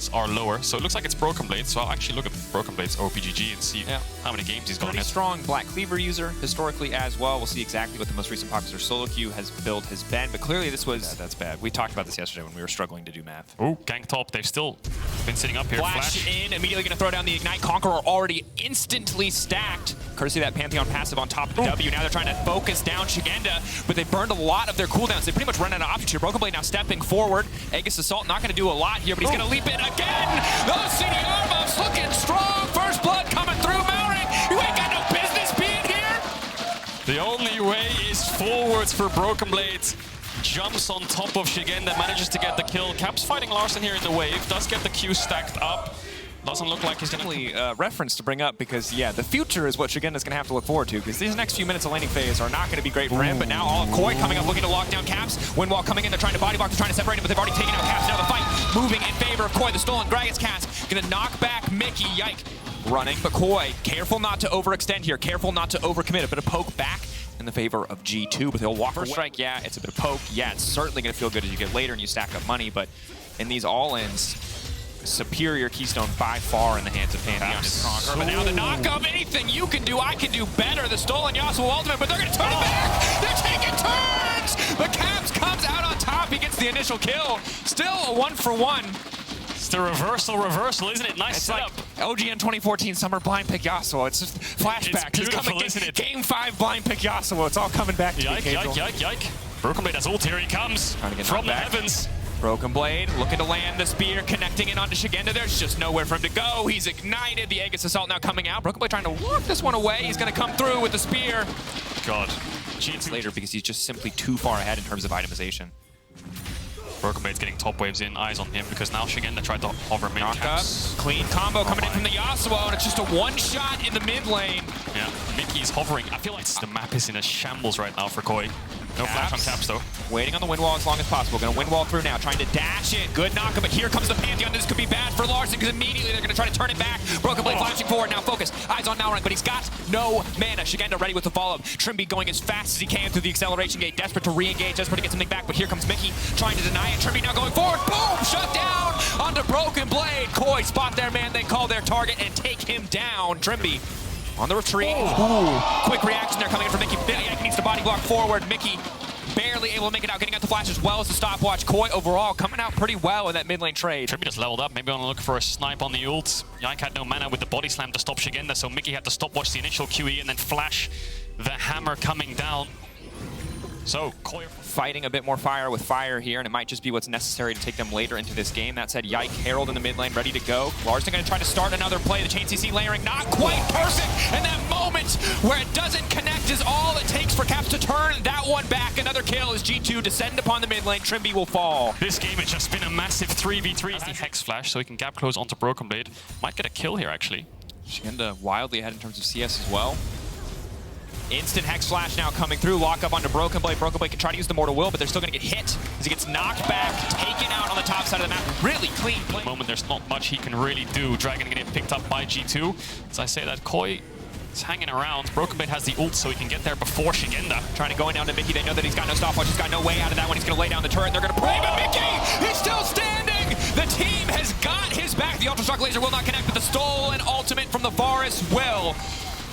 points are lower. So it looks like it's Broken Blade. So I'll actually look at Broken Blade's OPGG and see how many games he's got in Pretty it. strong Black Cleaver user historically as well. We'll see exactly what the most recent popular solo queue build has been. But clearly this was... Yeah, that's bad. We talked about this yesterday when we were struggling to do math. Oh, gank top. They've still been sitting up here. Flash in, immediately going to throw down the Ignite. Conqueror already instantly stacked. Courtesy of that Pantheon passive on top of the W. Now they're trying to focus down Szygenda, but they burned a lot of their cooldowns. They pretty much run out of options here. Broken Blade now stepping forward. Aegis Assault not going to do a lot here, but he's going to leap in again. Those CDR buffs looking strong. First blood coming through. Malrang, you ain't got no business being here. The only way is forwards for Broken Blade. Jumps on top of Szygenda, manages to get the kill. Caps fighting Larssen here in the wave, does get the Q stacked up. Doesn't look like he's going to... reference to bring up because, yeah, the future is what Szygenda's going to have to look forward to because these next few minutes of laning phase are not going to be great for him. But now all Koi coming up looking to lock down Caps. Windwall coming in, they're trying to body block, they're trying to separate him, but they've already taken out Caps. Now the fight moving in favor of Koi. The stolen Gragas cast going to knock back Mickey. Yike running, but Koi careful not to overextend here, careful not to overcommit. A bit of poke back in the favor of G2, but they'll walk First strike, yeah, it's a bit of poke. Yeah, it's certainly going to feel good as you get later and you stack up money, but in these all-ins, superior Keystone by far in the hands of Pantheon is Conqueror. But now the knock-up, anything you can do, I can do better. The stolen Yasuo ultimate, but they're going to turn it back! They're taking turns! But Caps comes out on top, he gets the initial kill. Still a 1-for-1. It's the reversal, isn't it? Nice setup. Like OGN 2014 Summer Blind Pick Yasuo. It's just flashback. It's beautiful, isn't it? Game 5 Blind Pick Yasuo. It's all coming back to Yike. Broken Blade has ult, here he comes. From the heavens. Broken Blade looking to land the spear, connecting in onto Szygenda. There's just nowhere for him to go. He's ignited. The Aegis Assault now coming out. Broken Blade trying to walk this one away. He's going to come through with the spear. God. G2 later because he's just simply too far ahead in terms of itemization. Broken Blade's getting top waves in, eyes on him, because now Szygenda tried to hover mid Caps. Clean combo coming in from the Yasuo, and it's just a one-shot in the mid lane. Yeah, Mickey's hovering. I feel like the map is in a shambles right now for Koi. No flash on Caps, though. Waiting on the wind wall as long as possible. Going to wind wall through now, trying to dash it. Good knock, but here comes the Pantheon. This could be bad for Larssen because immediately they're going to try to turn it back. Broken Blade flashing forward, now focus. Eyes on Malrang, but he's got no mana. Szygenda ready with the follow-up. Trymbi going as fast as he can through the acceleration gate. Desperate to re-engage, desperate to get something back, but here comes Mickey trying to deny it. Trymbi now going forward. Boom! Shut down onto Broken Blade. Koi spot their man, they call their target and take him down. Trymbi on the retreat. Ooh. Quick reaction there coming in from Mickey. Yike needs to body block forward. Mickey barely able to make it out, getting out the flash as well as the stopwatch. Koi overall coming out pretty well in that mid lane trade. Trymbi just leveled up, maybe on the look for a snipe on the ult. Yike had no mana with the body slam to stop Szygenda, so Mickey had to stopwatch the initial QE and then flash the hammer coming down. So Koi fighting a bit more fire with fire here, and it might just be what's necessary to take them later into this game. That said, Yike, Herald in the mid lane, ready to go. Larssen going to try to start another play. The chain CC layering not quite perfect, and that moment where it doesn't connect is all it takes for Caps to turn that one back. Another kill as G2 descend upon the mid lane. Trymbi will fall. This game has just been a massive 3v3. The Hex Flash, so he can gap close onto Broken Blade. Might get a kill here, actually. Szygenda wildly ahead in terms of CS as well. Instant Hex Flash now coming through. Lock up onto Broken Blade. Broken Blade can try to use the Mortal Will, but they're still going to get hit as he gets knocked back, taken out on the top side of the map. Really clean play. At the moment, there's not much he can really do. Dragon getting picked up by G2. As I say that, Koi is hanging around. Broken Blade has the ult, so he can get there before Szygenda. Trying to go in down to Mickey. They know that he's got no stopwatch. He's got no way out of that one. He's going to lay down the turret. They're going to pray, but Mickey, he's still standing. The team has got his back. The Ultra Shock Laser will not connect, but the stolen ultimate from the Varus will.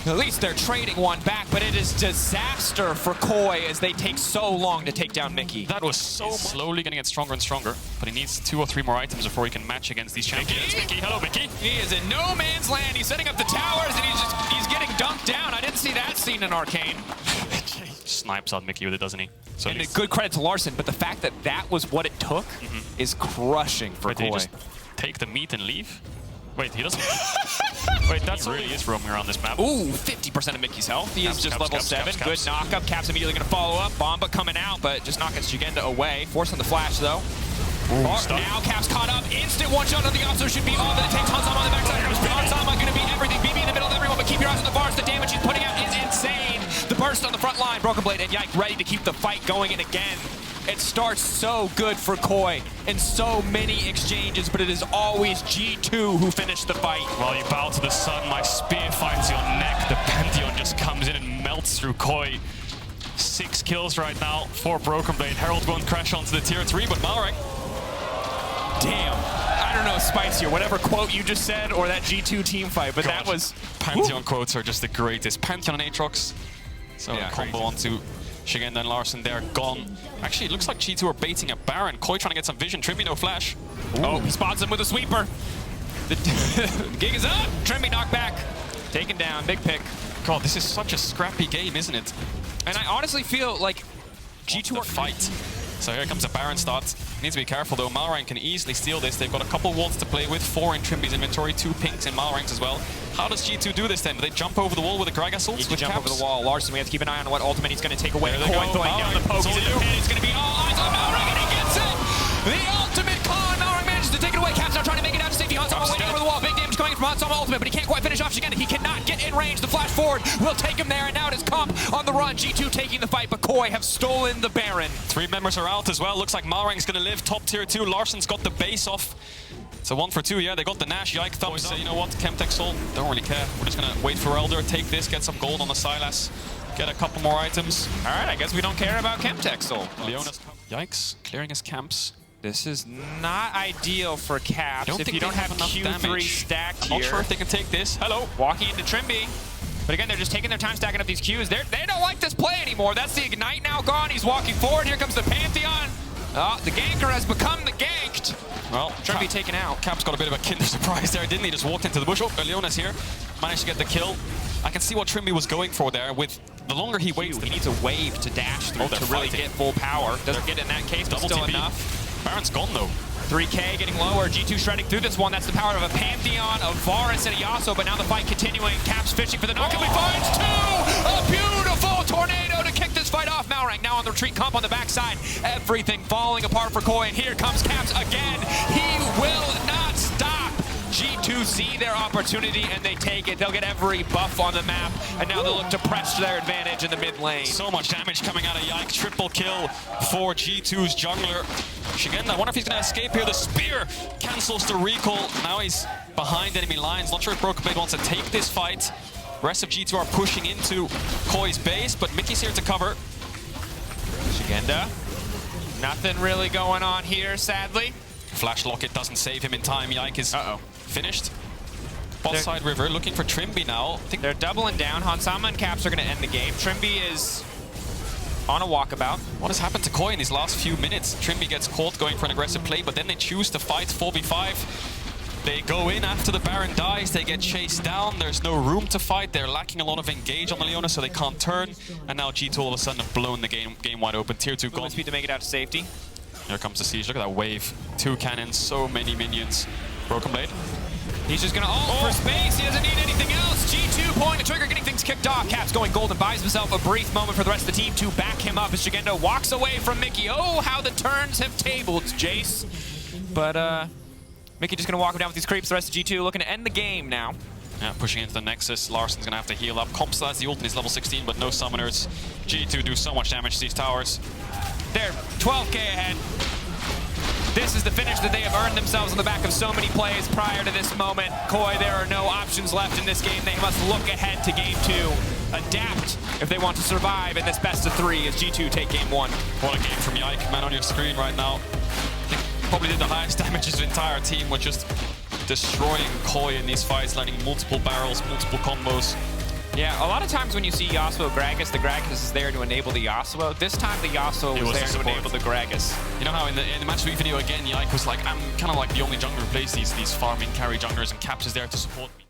At least they're trading one back, but it is disaster for Koi as they take so long to take down Mickey. That was so slowly going to get stronger and stronger, but he needs 2 or 3 more items before he can match against these champions. Mickey, hello, Mickey. He is in no man's land. He's setting up the towers, and he's getting dunked down. I didn't see that scene in Arcane. Snipes out Mickey with it, doesn't he? So and good credit to Larssen, but the fact that that was what it took is crushing for Koi. Did he just take the meat and leave? Wait, he doesn't. Wait, that's really is roaming around this map. Ooh, 50% of Mickey's health. He is just level 7. Good knock-up. Caps immediately going to follow up. Bomba coming out, but just knocking Szygenda away. Forcing the flash, though. Now Caps caught up. Instant one-shot on the off, so should be all that it takes. Hansama on the backside. Hansama going to be everything. BB in the middle of everyone, but keep your eyes on the bars. The damage he's putting out is insane. The burst on the front line. Broken Blade and Yike ready to keep the fight going, and again, it starts so good for Koi in so many exchanges, but it is always G2 who finish the fight. While you bow to the sun, my spear finds your neck. The Pantheon just comes in and melts through Koi. 6 kills right now for Broken Blade. Herald won't crash onto the tier 3, but Malrang. Damn. I don't know if Spice here, whatever quote you just said or that G2 team fight, but that was... Pantheon quotes are just the greatest. Pantheon and Aatrox. So Yeah, combo onto Szygenda and Larssen. They're gone. Actually, it looks like G2 are baiting a Baron. Koi trying to get some vision. Trymbi no flash. Oh, he spots him with a sweeper. The gig is up. Trymbi knocked back. Taken down. Big pick. God, this is such a scrappy game, isn't it? And I honestly feel like G2 are fight. So here comes a Baron start. Needs to be careful though. Malrang can easily steal this. They've got a couple walls to play with. 4 in Trymbi's inventory, 2 pinks in Malrang's as well. How does G2 do this then? Do they jump over the wall with the Gragas ult? He can jump over the wall. Larssen, we have to keep an eye on what ultimate he's going to take away. There they Koi go. throwing down the poke. He's in the pin. It's going to be all eyes on Malrang, and he gets it! The ultimate con. Malrang manages to take it away. Caps now trying to make it out to safety. Hansama waiting over the wall. Big damage coming from Hansama ultimate, but he can't quite finish off Szygenda. He cannot get in range. The flash forward will take him there, and now it is Comp on the run. G2 taking the fight, but Koi have stolen the Baron. 3 members are out as well. Looks like Malrang's going to live top tier 2. Larsen's got the base off. So 1 for 2, yeah, they got the Nash. Yike thought, say, you know what, Chemtech Soul, don't really care. We're just going to wait for Elder, take this, get some gold on the Sylas, get a couple more items. All right, I guess we don't care about Chemtech Soul. Leona's Yikes, clearing his camps. This is not ideal for Caps if you don't have enough Q3 damage. stacked I'm here. not sure if they can take this. Hello. Walking into Trymbi. But again, they're just taking their time stacking up these Qs. They don't like this play anymore. That's the Ignite now gone. He's walking forward. Here comes the Pantheon. Oh, the ganker has become the ganked. Well, Trymbi taken out. Cap's got a bit of a kinder surprise there, didn't he? Just walked into the bush. Oh, Leona's here. Managed to get the kill. I can see what Trymbi was going for there. With the longer he waits, He needs a wave to dash through to really get full power. Doesn't get it in that case, but still enough. Baron's gone though. 3K getting lower. G2 shredding through this one. That's the power of a Pantheon, a Varus, and a Yasuo. But now the fight continuing. Caps fishing for the knock. And we find 2! A beautiful tornado to kick this fight off. Malrang now on the retreat. Comp on the backside. Everything falling apart for Koi. And here comes Caps again. He will not stop. G2 see their opportunity and they take it. They'll get every buff on the map. And now they'll look to press to their advantage in the mid lane. So much damage coming out of Yike. Triple kill for G2's jungler. Szygenda, I wonder if he's going to escape here. The spear cancels the recall. Now he's behind enemy lines. Not sure if Broken Blade wants to take this fight. The rest of G2 are pushing into Koi's base, but Mickey's here to cover. Szygenda. Nothing really going on here, sadly. Flash Locket doesn't save him in time. Yike is finished. Bot side river looking for Trymbi now. I think they're doubling down. Hansama and Caps are going to end the game. Trymbi is on a walkabout. What has happened to Koi in these last few minutes? Trymbi gets caught going for an aggressive play, but then they choose to fight 4v5. They go in after the Baron dies. They get chased down. There's no room to fight. They're lacking a lot of engage on the Leona, so they can't turn. And now G2 all of a sudden have blown the game wide open. Tier 2 gone. Speed to make it out to safety. Here comes the siege. Look at that wave. 2 cannons, so many minions. Broken Blade. He's just going to ult for space. He doesn't need anything else. G2 pulling the trigger, getting things kicked off. Caps going gold and buys himself a brief moment for the rest of the team to back him up as Szygenda walks away from Mickey. Oh, how the turns have tabled, Jayce. But Mickey just going to walk him down with these creeps. The rest of G2 looking to end the game now. Yeah, pushing into the Nexus. Larsen's going to have to heal up. Compsla has the ult and he's level 16, but no summoners. G2 do so much damage to these towers. They're 12K ahead. This is the finish that they have earned themselves on the back of so many plays prior to this moment. Koi, there are no options left in this game. They must look ahead to game 2. Adapt if they want to survive in this best of 3 as G2 take game 1. What a game from Yike, man, on your screen right now. I think probably did the highest damage his entire team with just destroying Koi in these fights, landing multiple barrels, multiple combos. Yeah, a lot of times when you see Yasuo Gragas, the Gragas is there to enable the Yasuo. This time the Yasuo was there to enable the Gragas. You know how in the match week video again, Yike was like, I'm kind of like the only jungler who plays these farming carry junglers, and Caps is there to support me.